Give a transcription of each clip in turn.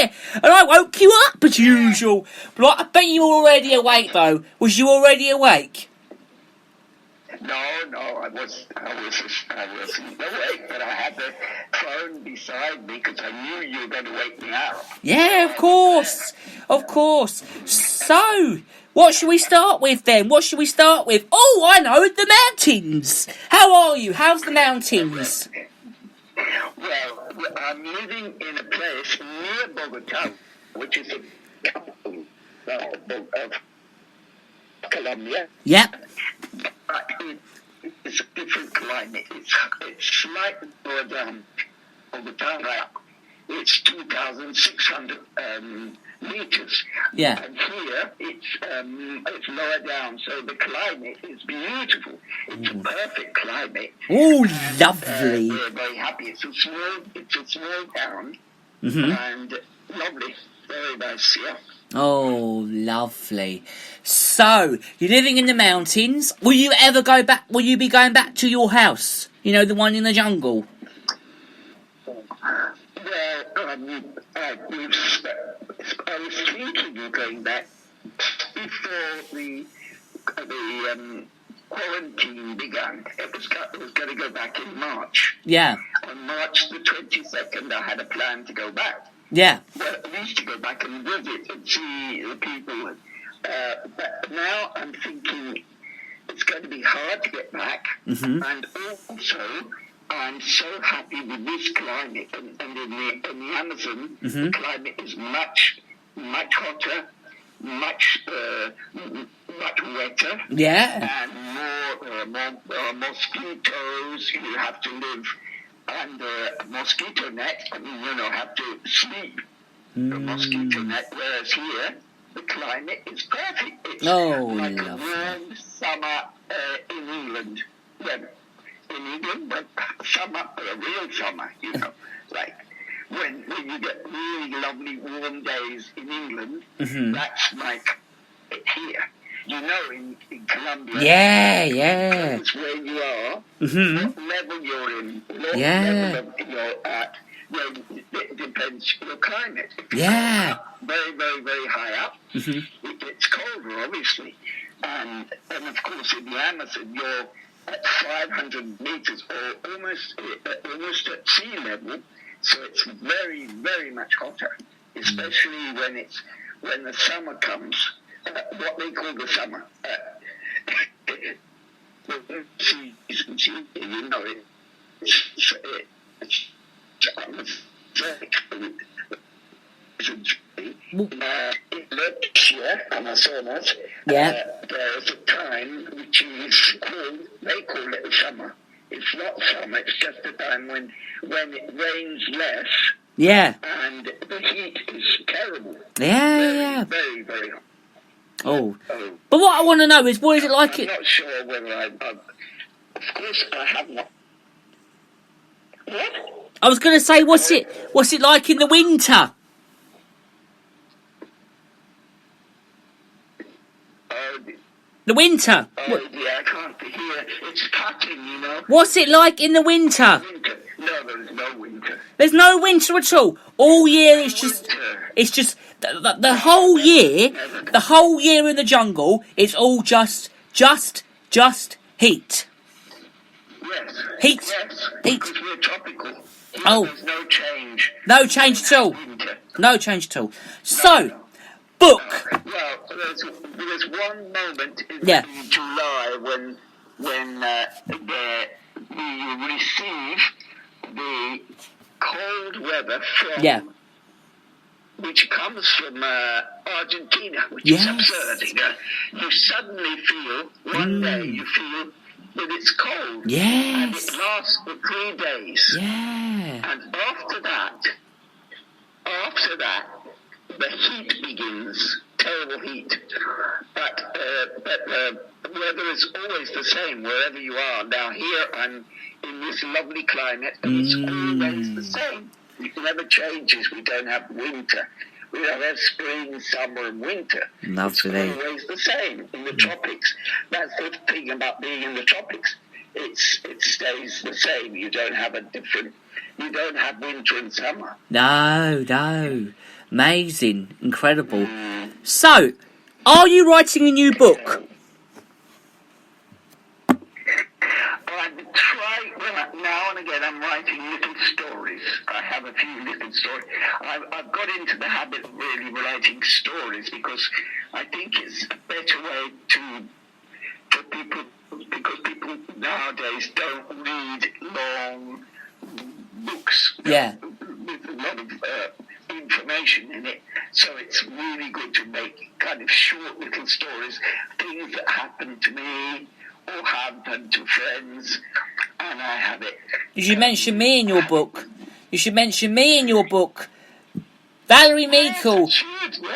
yeah. And I woke you up as usual. But I bet you were already awake, though. Was you already awake? No, I wasn't awake, but I had the phone beside me because I knew you were going to wake me up. Yeah, of course. So, what should we start with then? Oh, I know, the mountains. How are you? How's the mountains? Well, I'm living in a place near Bogota, which is a capital of Colombia. Yep. But it's a different climate. It's slightly lower down Bogota. It's 2,600 meters. Yeah. And here it's lower down, so the climate is beautiful. It's a perfect climate. Oh, lovely. We're very happy. It's a small town, and lovely, very nice. Yeah. Oh, lovely. So, you're living in the mountains. Will you ever go back? Will you be going back to your house? You know, the one in the jungle. Well, I was thinking of going back before the quarantine began. It was going to go back in March. Yeah. On March the 22nd, I had a plan to go back. Yeah. Well, at least to go back and visit and see the people. But now I'm thinking it's going to be hard to get back. And also, I'm so happy with this climate. And in the Amazon, the climate is much hotter, much wetter. Yeah. And more mosquitoes. You have to live under a mosquito net. I mean, have to sleep in a mosquito net. Whereas here, the climate is perfect. It's like a warm summer in England. Well, in England, but summer, a real summer, like when you get really lovely warm days in England, that's like it here. In Colombia, it's where you are, what level you're in, what level you're at, it depends on your climate. If you're very, very, very high up, it gets colder, obviously. And of course, in the Amazon, you're at 500 meters, or almost at sea level, so it's very, very much hotter, especially when the summer comes. What they call the summer season, in Leccia, Amazonas, there's a time which is they call it summer. It's not summer, it's just a time when it rains less. Yeah. And the heat is terrible. Yeah. Very, very hot. Oh. But what I want to know is, what is it like? I'm not sure whether of course, I have not. What? I was going to say, what's it like in the winter? The winter. Yeah, I can't hear. It's cutting, What's it like in the winter? No, there's no winter. There's no winter at all. All year it's just the whole year. The whole year in the jungle, it's all just heat. Yes. Heat. Because we're tropical. There's no change. No change at all. No change at all. So, book. Well, there's one moment in July when we receive the cold weather from which comes from Argentina, which is absurd. You suddenly feel one day that it's cold. Yes. And it lasts for 3 days. Yeah. And after that, the heat begins. Terrible heat. But the weather is always the same wherever you are. Now here I'm in this lovely climate, and it's always the same. It never changes. We don't have winter. We don't have spring, summer, and winter. Lovely. It's always the same in the tropics. That's the thing about being in the tropics. It stays the same. You don't have winter and summer. No. Amazing. Incredible. So, are you writing a new book? Now and again I'm writing little stories. I have a few little stories. I've got into the habit of really writing stories because I think it's a better way for people, because people nowadays don't read long books with a lot of information in it. So it's really good to make kind of short little stories, things that happen to me or happen to friends, and I have it. You should mention me in your book. Valerie Meikle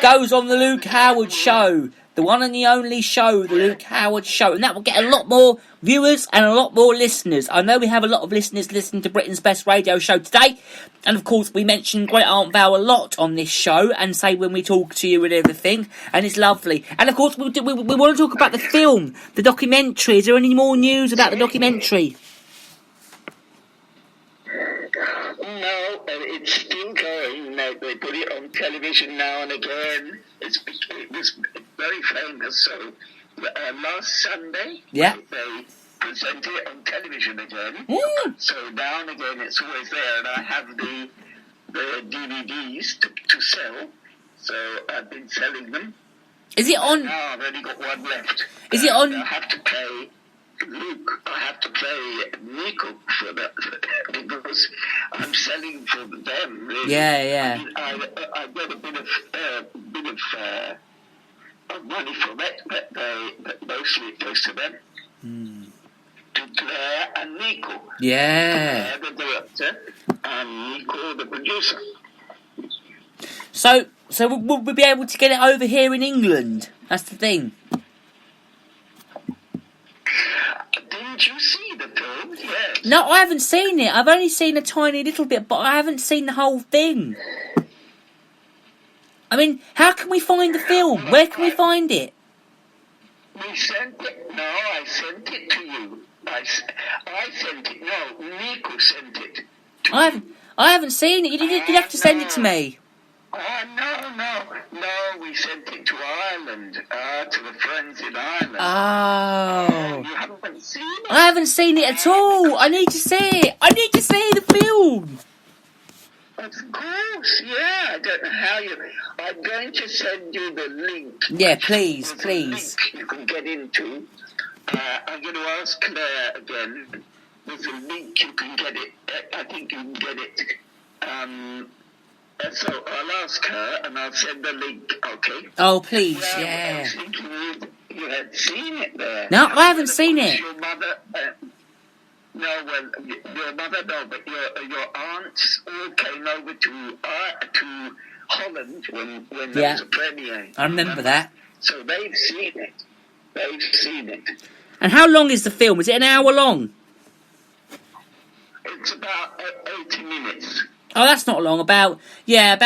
goes on the Luke Howard Show. The one and the only show, the Luke Howard Show. And that will get a lot more viewers and a lot more listeners. I know we have a lot of listeners listening to Britain's Best Radio Show today. And of course, we mention Great Aunt Val a lot on this show and say when we talk to you and everything. And it's lovely. And of course, we want to talk about the film, the documentary. Is there any more news about the documentary? No, it's still going. They put it on television now and again. It was very famous. So last Sunday, they presented it on television again. So now and again, it's always there. And I have the DVDs to sell. So I've been selling them. Is it on? Now I've only got one left. Is it on? I have to pay Luke. I have to pay Nico for that because I'm selling for them. Really. Yeah. I get a bit of money from it, but mostly it goes to them. To Claire and Nico. Yeah. Claire, the director, and Nico, the producer. So we'll be able to get it over here in England. That's the thing. Didn't you see the film? Yes. No, I haven't seen it. I've only seen a tiny little bit, but I haven't seen the whole thing. I mean, how can we find the film? Where can we find it? We sent it. No, I sent it to you. I sent it. No, Nico sent it. I haven't seen it. You have to send it to me. No, we sent it to Ireland, to the friends in Ireland. Oh. You haven't seen it? I haven't seen it at all. I need to see it. I need to see the film. Of course, yeah. I don't know how you... I'm going to send you the link. Yeah, please. A link you can get into. I'm going to ask Claire again. There's a link you can get it. I think you can get it. So I'll ask her and I'll send the link, okay? Oh, please, I yeah. was thinking you had seen it there. No, I haven't seen it. Your mother... your mother, no, but your aunts all came over to Holland when there was a premiere. I remember that. So they've seen it. And how long is the film? Is it an hour long? It's about 80 minutes. Oh, that's not long. About an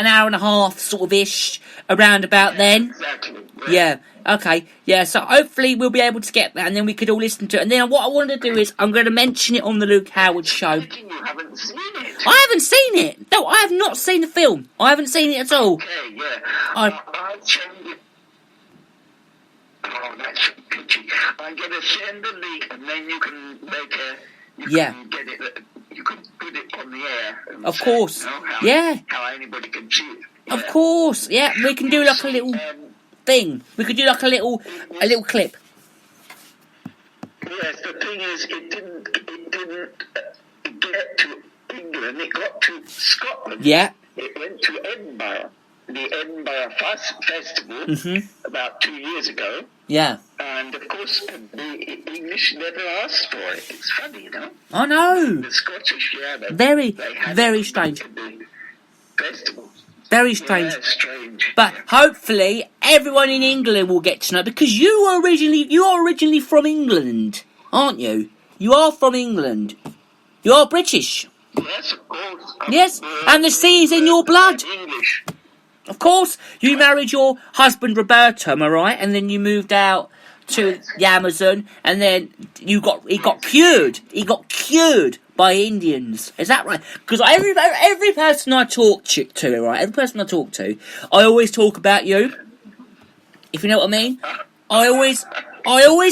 hour and a half, sort of ish, around about then. Exactly. Yeah. Okay. Yeah. So hopefully we'll be able to get that, and then we could all listen to it. And then what I want to do is I'm going to mention it on the Luke Howard Show. You haven't seen it. I haven't seen it. No, I have not seen the film. I haven't seen it at all. Okay. Yeah. I'll send it. Oh, that's pitchy. I'm going to send the link, and then you can make a. You can get it. You can put it on the air. Of course. How anybody can see it. Yeah. Of course. Yeah, we can do like a little thing. We could do like a little clip. Yes, the thing is, it didn't get to England. It got to Scotland. Yeah. It went to Edinburgh, the Edinburgh Festival, about 2 years ago. Yeah. And of course, the English never asked for it. It's funny, you know. I know. The Scottish, very strange. Festival. Very strange. Yeah, strange. But hopefully everyone in England will get to know, because you are originally from England, aren't you? You are from England. You are British. Yes, of course. Yes, and the sea is in your blood. English. Of course, you married your husband Roberto, am I right? And then you moved out to the Amazon, and then he got cured. He got cured by Indians. Is that right? Because every person I talk to, right? Every person I talk to, I always talk about you. If you know what I mean. I always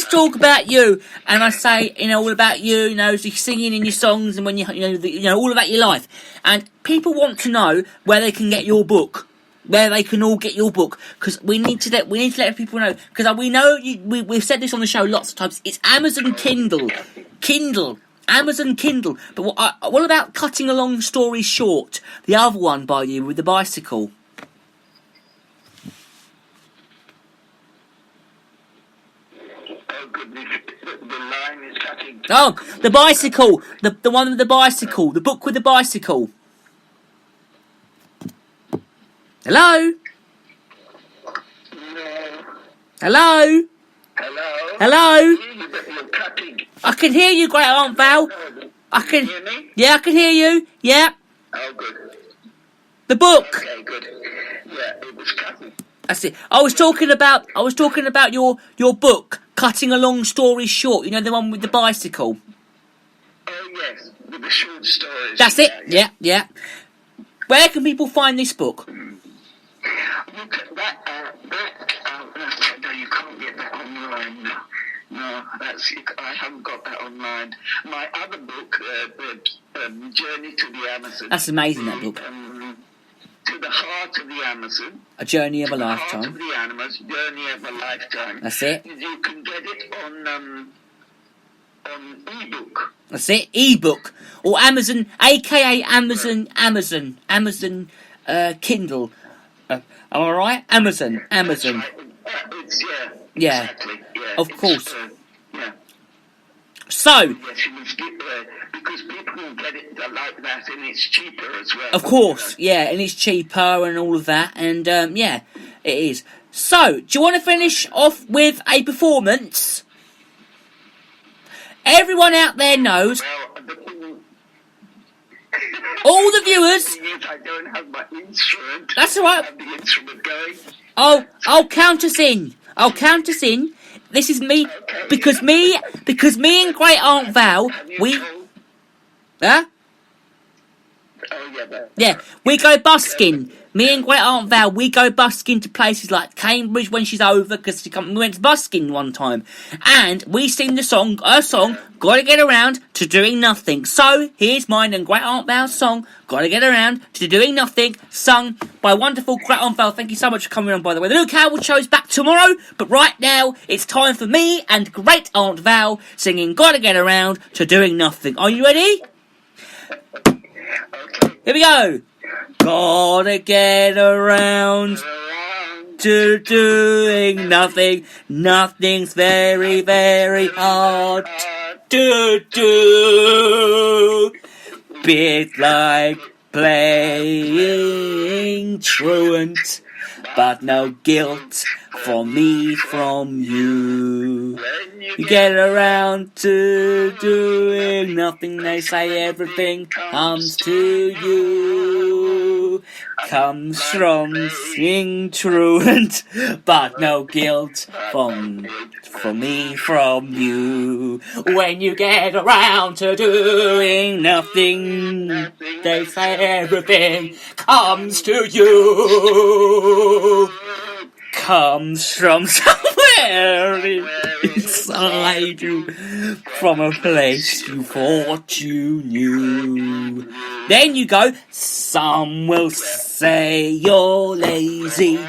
talk about you, and I say, all about you, you're singing in your songs, and when all about your life. And people want to know where they can get your book, where they can all get your book, because we need to let people know. Because we know we've said this on the show lots of times. It's Amazon Kindle, Amazon Kindle. But what about Cutting a Long Story Short? The other one by you with the bicycle. The line is cutting. Oh, the bicycle. The one with the bicycle. The book with the bicycle. Hello? No. Hello? Hello? Hello? You're cutting. I can hear you, Great Aunt Val. I can. Hear me? Yeah, I can hear you. Yeah. Oh, good. The book. Okay, good. Yeah, it was cutting. That's it. I was talking about your book, Cutting a Long Story Short. The one with the bicycle. Oh, yes, with the short stories. That's it. Yeah. Where can people find this book? Look at that. No, you can't get that online. No, I haven't got that online. My other book, Journey to the Amazon. That's amazing, that book. To the Heart of the Amazon. A Journey of a Heart Lifetime. of the Amazon, Journey of a Lifetime. That's it. You can get it on ebook. That's it. Ebook or Amazon, aka Amazon Kindle. Am I right? Amazon. That's right. Yeah. Exactly. Yeah. Of course. Yeah. So. Yes, you must get because people will get it like that, and it's cheaper as well. Of course, yeah, and it's cheaper and all of that, and yeah, it is. So, do you want to finish off with a performance? Everyone out there knows. Well, all the viewers. I don't have my instrument. That's all right. I have the instrument going. I'll count us in. This is me, Okay. because me and Great Aunt Val, huh? Oh, Yeah, we go busking. Me and Great Aunt Val, we go busking to places like Cambridge when she's over, because we went busking one time. And we sing her song, Gotta Get Around to Doing Nothing. So, here's mine and Great Aunt Val's song, Gotta Get Around to Doing Nothing, sung by wonderful Great Aunt Val. Thank you so much for coming on, by the way. The Luke Howard Show is back tomorrow, but right now, it's time for me and Great Aunt Val singing Gotta Get Around to Doing Nothing. Are you ready? Okay. Here we go. Gotta get around to doing nothing. Nothing's very, very hard to do. Bit like playing truant, but no guilt for me from you. You get around to doing nothing, they say everything comes to you. Comes from sing truant, but no guilt from me from you. When you get around to doing nothing, they say everything comes to you. Comes from somewhere inside you, from a place you thought you knew. Then you go, some will say you're lazy.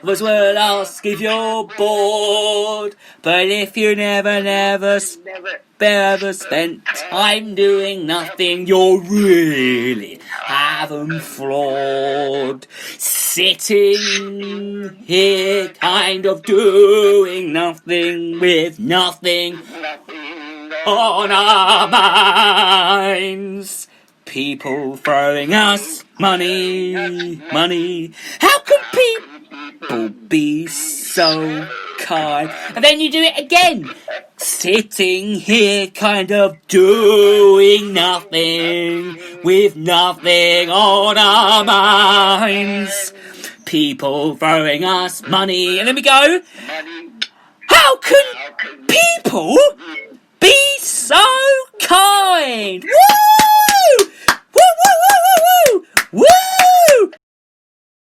Others will ask if you're bored. But if you never spent time doing nothing, you're really having flawed. Sitting here kind of doing nothing with nothing on our minds. People throwing us money. How can people be so kind? And then you do it again. Sitting here kind of doing nothing with nothing on our minds. People throwing us money. And then we go, how can people be so kind. Woo! Woo, woo, woo, woo, woo! Woo!